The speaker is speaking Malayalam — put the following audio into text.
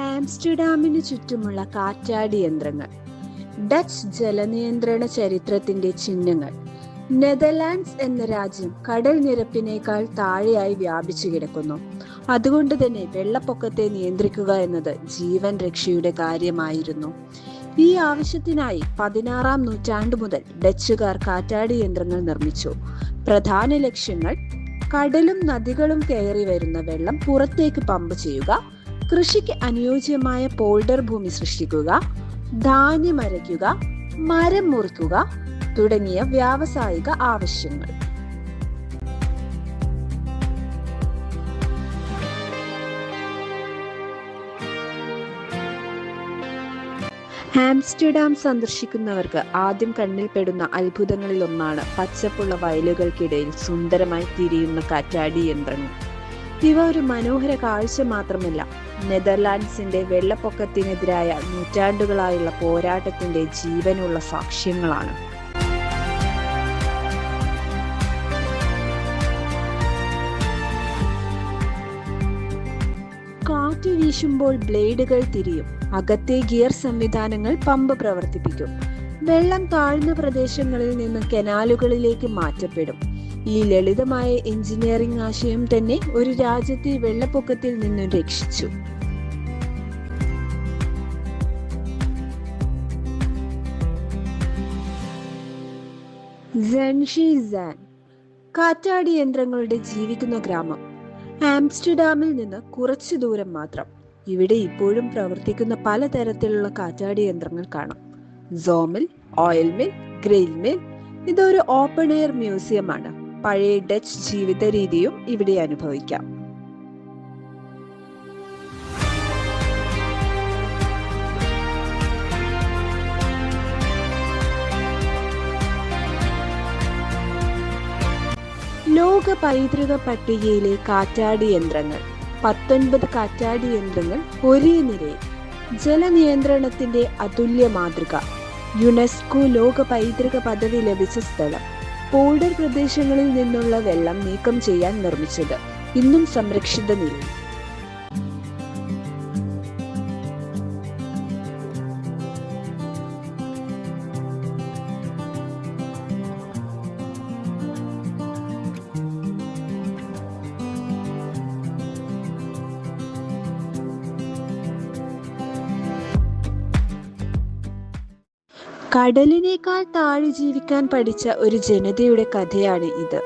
ആംസ്റ്റർഡാമിന് ചുറ്റുമുള്ള കാറ്റാടി യന്ത്രങ്ങൾ. ഡച്ച് ജലനിയന്ത്രണ ചരിത്രത്തിന്റെ ചിഹ്നങ്ങൾ. നെതർലാൻഡ്സ് എന്ന രാജ്യം കടൽ നിരപ്പിനേക്കാൾ താഴെയായി വ്യാപിച്ചു കിടക്കുന്നു. അതുകൊണ്ട് തന്നെ വെള്ളപ്പൊക്കത്തെ നിയന്ത്രിക്കുക എന്നത് ജീവൻ രക്ഷയുടെ കാര്യമായിരുന്നു. ഈ ആവശ്യത്തിനായി 16-ാം നൂറ്റാണ്ടു മുതൽ ഡച്ചുകാർ കാറ്റാടി യന്ത്രങ്ങൾ നിർമ്മിച്ചു. പ്രധാന ലക്ഷ്യങ്ങൾ: കടലും നദികളും കയറി വരുന്ന വെള്ളം പുറത്തേക്ക് പമ്പ് ചെയ്യുക, കൃഷിക്ക് അനുയോജ്യമായ പോൾഡർ ഭൂമി സൃഷ്ടിക്കുക, ധാന്യം അരയ്ക്കുക, മരം മുറിക്കുക തുടങ്ങിയ വ്യാവസായിക ആവശ്യങ്ങൾ. ആംസ്റ്റർഡാം സന്ദർശിക്കുന്നവർക്ക് ആദ്യം കണ്ണിൽപ്പെടുന്ന അത്ഭുതങ്ങളിൽ ഒന്നാണ് പച്ചപ്പുള്ള വയലുകൾക്കിടയിൽ സുന്ദരമായി തിരിയുന്ന കാറ്റാടി യന്ത്രങ്ങൾ. ഇവ ഒരു മനോഹര കാഴ്ച മാത്രമല്ല, നെതർലാൻഡ്സിന്റെ വെള്ളപ്പൊക്കത്തിനെതിരായ നൂറ്റാണ്ടുകളായുള്ള പോരാട്ടത്തിന്റെ ജീവനുള്ള സാക്ഷ്യങ്ങളാണ്. കാറ്റ് വീശുമ്പോൾ ബ്ലേഡുകൾ തിരിയും. അകത്തെ ഗിയർ സംവിധാനങ്ങൾ പമ്പ് പ്രവർത്തിപ്പിക്കും. വെള്ളം താഴ്ന്ന പ്രദേശങ്ങളിൽ നിന്ന് കനാലുകളിലേക്ക് മാറ്റപ്പെടും. ഈ ലളിതമായ എഞ്ചിനീയറിംഗ് ആശയം തന്നെ ഒരു രാജ്യത്തെ വെള്ളപ്പൊക്കത്തിൽ നിന്നും രക്ഷിച്ചു. സെൻഷിസാൻ, കാറ്റാടി യന്ത്രങ്ങളുടെ ജീവിക്കുന്ന ഗ്രാമം. ആംസ്റ്റർഡാമിൽ നിന്ന് കുറച്ചു ദൂരം മാത്രം. ഇവിടെ ഇപ്പോഴും പ്രവർത്തിക്കുന്ന പലതരത്തിലുള്ള കാറ്റാടി യന്ത്രങ്ങൾ കാണാം. സോമിൽ, ഓയിൽ മിൽ, ഗ്രെയിൽ മിൽ. ഇതൊരു ഓപ്പൺ എയർ മ്യൂസിയമാണ്. പഴയ ഡച്ച് ജീവിത രീതിയും ഇവിടെ അനുഭവിക്കാം. ലോക പൈതൃക പട്ടികയിലെ കാറ്റാടി യന്ത്രങ്ങൾ. 19 കാറ്റാടി യന്ത്രങ്ങൾ ഒരേ നിരയിൽ. ജലനിയന്ത്രണത്തിന്റെ അതുല്യ മാതൃക. യുനെസ്കോ ലോക പൈതൃക പദവി ലഭിച്ച സ്ഥലം. പോൾഡർ പ്രദേശങ്ങളിൽ നിന്നുള്ള വെള്ളം നീക്കം ചെയ്യാൻ നിർമ്മിച്ചത്. ഇന്നും സംരക്ഷിത നിലയിൽ. കടലിനേക്കാൾ താഴെ ജീവിക്കാൻ പഠിച്ച ഒരു ജനതയുടെ കഥയാണ് ഇത്.